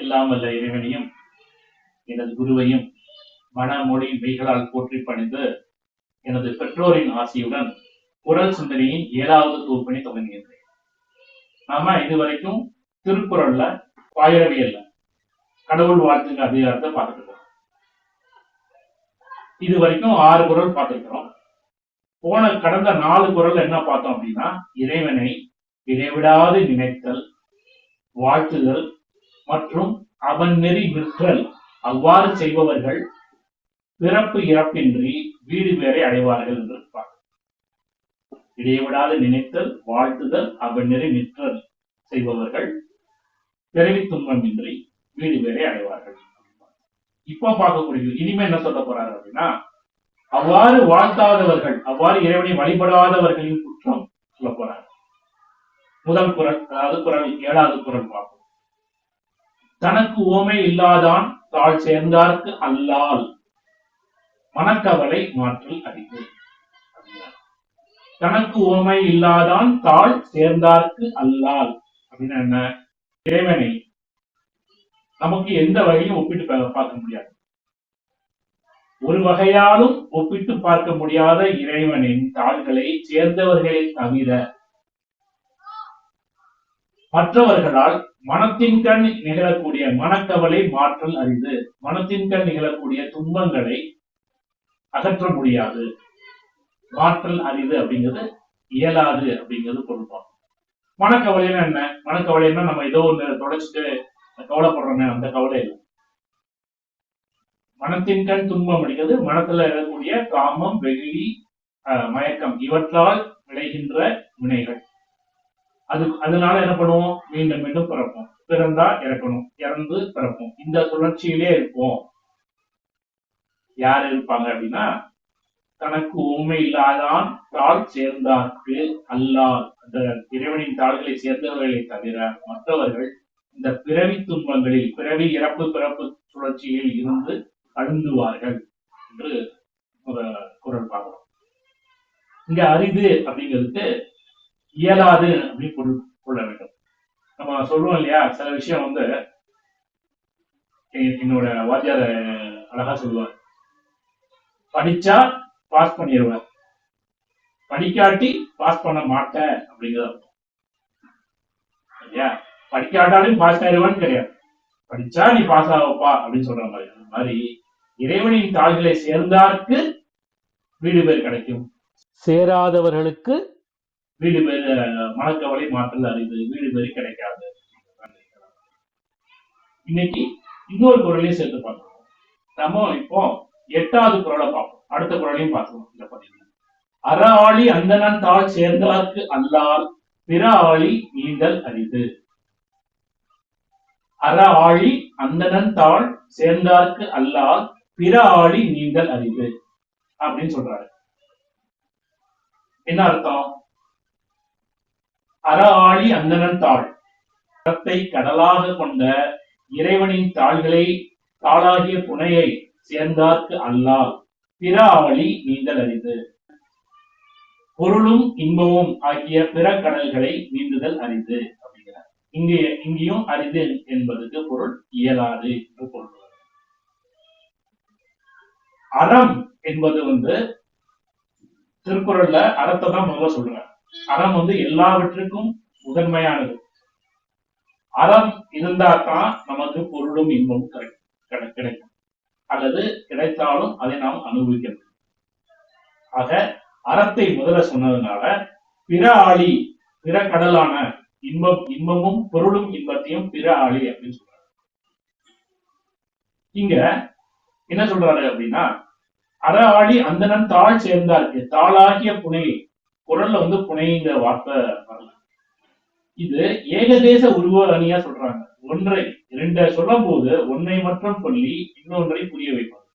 எல்லாம் வல்ல இறைவனையும் எனது குருவையும் மனமொழி மெய்களால் போற்றி பணிந்து எனது பெற்றோரின் ஆசையுடன் குரல் சிந்தனையின் 7வது தொகுப்பினை தொடங்குகின்றேன். நாம இதுவரைக்கும் திருக்குறள்ல பாயிரவியல்ல கடவுள் வாழ்த்துங்க அதிகாரத்தை பார்த்துட்டு இருக்கோம். இது வரைக்கும் 6 குறள் பார்த்திருக்கிறோம். கடந்த 4 குறள் என்ன பார்த்தோம் அப்படின்னா, இறைவனை இடைவிடாது நினைத்தல், வாழ்த்துதல் மற்றும் அவன் நெறி நிற்றல். அவ்வாறு செய்பவர்கள் பிறப்பு இறப்பின்றி வீடு பேரை அடைவார்கள் என்று பார்க்கிறோம். இடைவிடாது நினைத்தல், வாழ்த்துதல், அவன் நெறி நிற்றல் செய்பவர்கள் பிறவி துன்பமின்றி வீடு பேரை அடைவார்கள். இப்ப பார்க்கக்கூடிய இனிமே என்ன சொல்ல போறாரு அப்படின்னா, அவ்வாறு வாழ்த்தாதவர்கள், அவ்வாறு இறைவனை வழிபடாதவர்களின் குற்றம் சொல்ல போறார். முதல் குறள், அதாவது குறள் 7வது குறள் பார்ப்போம். தனக்கு உவமை இல்லாதான் தாழ் சேர்ந்தார்க்கு அல்லால் மனக்கவலை மாற்றல் அறிவு. தனக்கு உவமை இல்லாதான் தாழ் சேர்ந்தார்க்கு அல்லால் அப்படின்னா என்ன? இறைவனை நமக்கு எந்த வகையும் ஒப்பிட்டு பார்க்க முடியாது. ஒரு வகையாலும் ஒப்பிட்டு பார்க்க முடியாத இறைவனின் தாள்களை சேர்ந்தவர்களை தவிர மற்றவர்களால் மனத்தின் கண் நிகழக்கூடிய மனக்கவலை மாற்றல் அரிது. மனத்தின் கண் நிகழக்கூடிய துன்பங்களை அகற்ற முடியாது, மாற்றல் அரிது அப்படிங்கிறது இயலாது அப்படிங்கிறது பொருள்பாங்க. மனக்கவலைன்னா என்ன? மனக்கவலைன்னா நம்ம ஏதோ ஒன்று தொலைச்சிட்டு கவலைப்படுறோமே, அந்த கவலை இல்லை. மனத்தின் கண் துன்பம் அடிக்கிறது மனத்துல இருக்கக்கூடிய காமம், வெகுளி, மயக்கம் இவற்றால் விளைகின்ற வினைகள். அதனால என்ன பண்ணுவோம்? மீண்டும் மீண்டும் பிறப்போம், பிறந்தா இறக்கணும், இறந்து பிறப்போம், இந்த சுழற்சியிலே இருப்போம். யார் இருப்பாங்க அப்படின்னா, தனக்கு உண்மை இல்லாதான் தாழ் சேர்ந்தார்க்கு அல்லால், அந்த இறைவனின் தாள்களை சேர்ந்தவர்களை தவிர மற்றவர்கள் இந்த பிறவி துன்பங்களில், பிறவி இறப்பு பிறப்பு சுழற்சியில் இருந்து அழுந்துவார்கள் என்று ஒரு குறள் பார்க்கிறோம். இங்க அரிது அப்படிங்கிறதுக்கு இயலாது அப்படின்னு பொருள் கொள்ள வேண்டும். நம்ம சொல்லுவோம் இல்லையா, சில விஷயம் வந்து என்னோட வாத்தியார் அழகா சொல்லுவார், படிச்சா பாஸ் பண்ணிடுவேன், படிக்காட்டி பாஸ் பண்ண மாட்டேன் அப்படிங்கிறது இல்லையா? படிக்காட்டாலும் பாஸ் ஆயிடுவான்னு கிடையாது, படிச்சா நீ பாஸ் ஆகப்பா அப்படின்னு சொல்ற மாதிரி. அந்த மாதிரி இறைவனின் தாள்களை சேர்ந்தார்க்கு வீடு பேர் கிடைக்கும், சேராதவர்களுக்கு வீடு பேர் மனக்கவலை மாற்றல் அறிவு, வீடு பேர் கிடைக்காது. இன்னைக்கு இன்னொரு குறளையும் சேர்த்து பார்க்கிறோம். நம்ம இப்போ 8வது குறளை பார்ப்போம், அடுத்த குறளையும் பார்க்கணும். இந்த பதிவு அற ஆழி அந்தணன் தாழ் சேர்ந்தார்க்கு அல்லால் பிற ஆழி நீந்தல் அரிது. அற ஆழி அந்தணன் தாழ் சேர்ந்தார்க்கு அல்லால் பிற ஆழி நீந்தல் அரிது அப்படின்னு சொல்றாரு. என்ன அர்த்தம்? அற ஆழி அந்தணன் தாழ், அறத்தை கடலாக கொண்ட இறைவனின் தாள்களை தாளாகிய புனையை சேர்ந்தார்க்கு அல்லால் பிற ஆழி நீந்தல் அரிது. பொருளும் இன்பமும் ஆகிய பிற கடல்களை நீந்துதல் அரிது அப்படிங்கிறார். இங்கேயும் அரிது என்பதற்கு பொருள் இயலாது என்று பொருள். அறம் என்பது வந்து திருக்குறள்ல அறத்தை தான் முதல்ல சொல்றாங்க. அறம் வந்து எல்லாவற்றுக்கும் முதன்மையானது. அறம் இருந்தா தான் நமக்கு பொருளும் இன்பமும் கிடைக்கும், அல்லது கிடைத்தாலும் அதை நாம் அனுபவிக்கணும். ஆக அறத்தை முதல்ல சொன்னதுனால பிற ஆழி, பிற கடலான இன்பமும் பொருளும் இன்பத்தையும் பிற ஆழி அப்படின்னு சொல்றாங்க. இங்க என்ன சொல்றாரு அப்படின்னா, அற ஆழி அந்தணன் தாழ் சேர்ந்தார்க்கு, தாளாகிய புனை, குறள்ல வந்து புனைங்கிற வார்த்தை வரல. இது ஏகதேச உருவ அணியா சொல்றாங்க. ஒன்றை 2 சொல்லும் போது ஒன்றை மட்டும் சொல்லி இன்னொன்றை புரிய வைப்பது,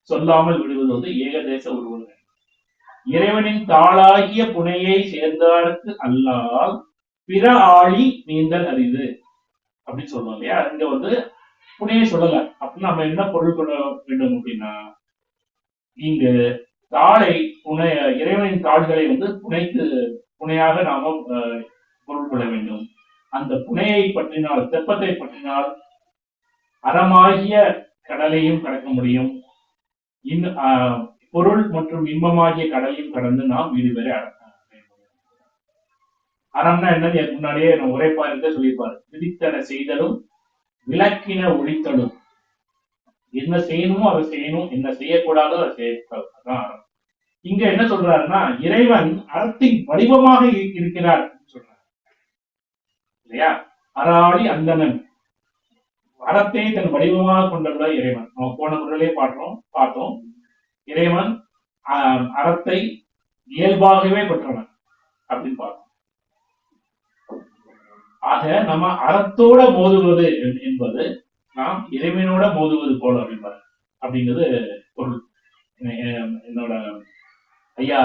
சொல்லாமல் விடுவது வந்து ஏகதேச உருவ அணி. இறைவனின் தாளாகிய புனையை சேர்ந்தார்க்கு அல்லால் பிற ஆழி நீந்தல் அரிது அப்படின்னு சொல்லுவோம் இல்லையா? இங்க வந்து புனையை சொல்லல. அப்படின்னு நம்ம என்ன பொருள் கொள்ள வேண்டும் அப்படின்னா, இங்கு தாளை இறைவனின் தாள்களை வந்து புனையாக நாம பொருள் கொள்ள வேண்டும். அந்த புனையை பற்றினால், தெப்பத்தை பற்றினால் அறமாகிய கடலையும் கடக்க முடியும். பொருள் மற்றும் இன்பமாகிய கடலையும் கடந்து நாம் வீடு பெற அறம்னா என்னன்னு முன்னாடியே உரைப்பாருக்க சொல்லியிருப்பாரு. விதித்தன செய்தலும் விளக்கின ஒழித்தலும். என்ன செய்யணுமோ அதை செய்யணும், என்ன செய்யக்கூடாதோ அதை செய்யக்கூடாது. அதான் அறம். இங்க என்ன சொல்றாருன்னா, இறைவன் அறத்தின் வடிவமாக இருக்கிறார் சொல்றார் இல்லையா? அறாளி அந்தணன் அறத்தை தன் வடிவமாக கொண்டுள்ள இறைவன். நம்ம போன குரலே பார்த்தோம். இறைவன் அறத்தை இயல்பாகவே பெற்றவன் அப்படின்னு பார்த்தோம். ஆக நம்ம அறத்தோட மோதுவது என்பது நாம் இறைவனோட மோதுவது போல அப்படின்பாரு. அப்படிங்கிறது பொருள். என்னோட ஐயா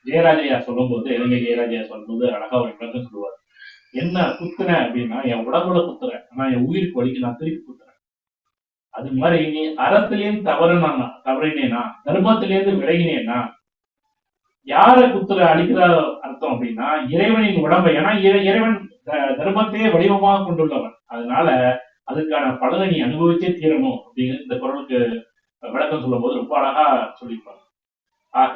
ஜெயராஜையா சொல்லும் போது, இலங்கை ஜெயராஜையா சொல்லும் போது அழகா ஒரு விளக்கம் சொல்லுவார். என்ன குத்துன அப்படின்னா, என் உடம்புல குத்துறேன், ஆனா என் உயிருக்கு வலிக்கு நான் திருப்பி குத்துறேன். அது மாதிரி நீ அறத்திலேருந்து தவறினேனா, தர்மத்திலேருந்து விலகினேனா, யார குத்துற அடிக்கிற அர்த்தம் அப்படின்னா இறைவனின் உடம்பை. ஏன்னா இறைவன் தர்மத்தையே வடிவமாக கொண்டுள்ளவன். அதனால அதுக்கான பலனை நீ அனுபவிச்சே தீரணும் அப்படிங்கிறது இந்த குரலுக்கு விளக்கம் சொல்லும் போது ரொம்ப அழகா சொல்லியிருப்பாங்க. ஆக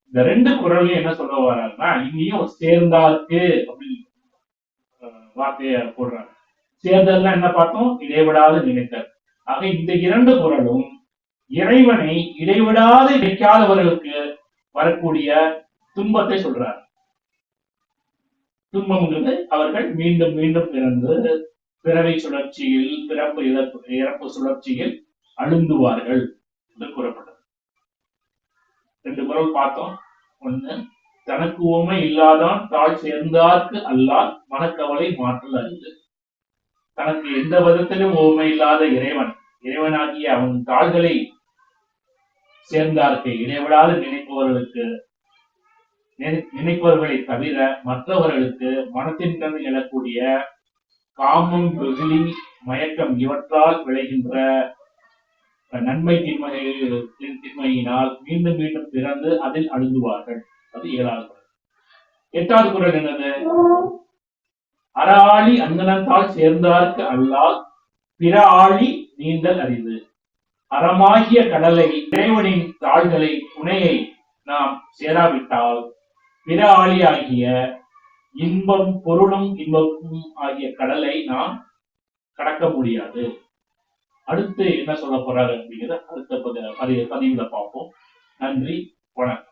இந்த ரெண்டு குரலையும் என்ன சொல்ல வர்றாருன்னா, இங்கேயும் சேர்ந்தார்க்கு அப்படின்னு வார்த்தைய போடுறாங்க. சேர்ந்ததுலாம் என்ன பார்த்தோம்? இடைவிடாது நினைத்தல். ஆக இந்த இரண்டு குரலும் இறைவனை இடைவிடாது நினைக்காதவர்களுக்கு வரக்கூடிய துன்பத்தை சொல்றார். துன்பம்ங்கிறது அவர்கள் மீண்டும் மீண்டும் பிறந்து பிறவை சுழற்சியில், பிறப்பு இறப்பு சுழற்சியில் அழுந்துவார்கள் என்று கூறப்பட்டது. ரெண்டு குரல் பார்த்தோம். ஒண்ணு, தனக்கு உவமை இல்லாதான் தாழ் சேர்ந்தார்க்கு அல்லால் மனக்கவலை மாற்றல் அறிந்து. தனக்கு எந்த விதத்திலும் உவமை இல்லாத இறைவனாகிய அவன் தாள்களை சேர்ந்தார்க்கு, இடைவிடாது நினைப்பவர்களை தவிர மற்றவர்களுக்கு மனத்தின் கண் எழக்கூடிய காமம், வெகுளி, மயக்கம் இவற்றால் விளைகின்ற நன்மை தின்மையினால் மீண்டும் மீண்டும் பிறந்து அதில் அழுந்துவார்கள். அது 7வது குரல். 8வது குரல் என்னது? அறாளி அந்தனத்தால் சேர்ந்தார்க்கு அல்லால் பிற ஆழி நீந்தல் அறிவு. அறமாகிய கடலை, இறைவனின் தாள்களை, துணையை நாம் சேராவிட்டால் பிற ஆழியாகிய இன்பம், பொருளும் இன்பமும் ஆகிய கடலை நாம் கடக்க முடியாது. அடுத்து என்ன சொல்ல போறாரு அப்படிங்கிறத அடுத்த பதிவுல பார்ப்போம். நன்றி, வணக்கம்.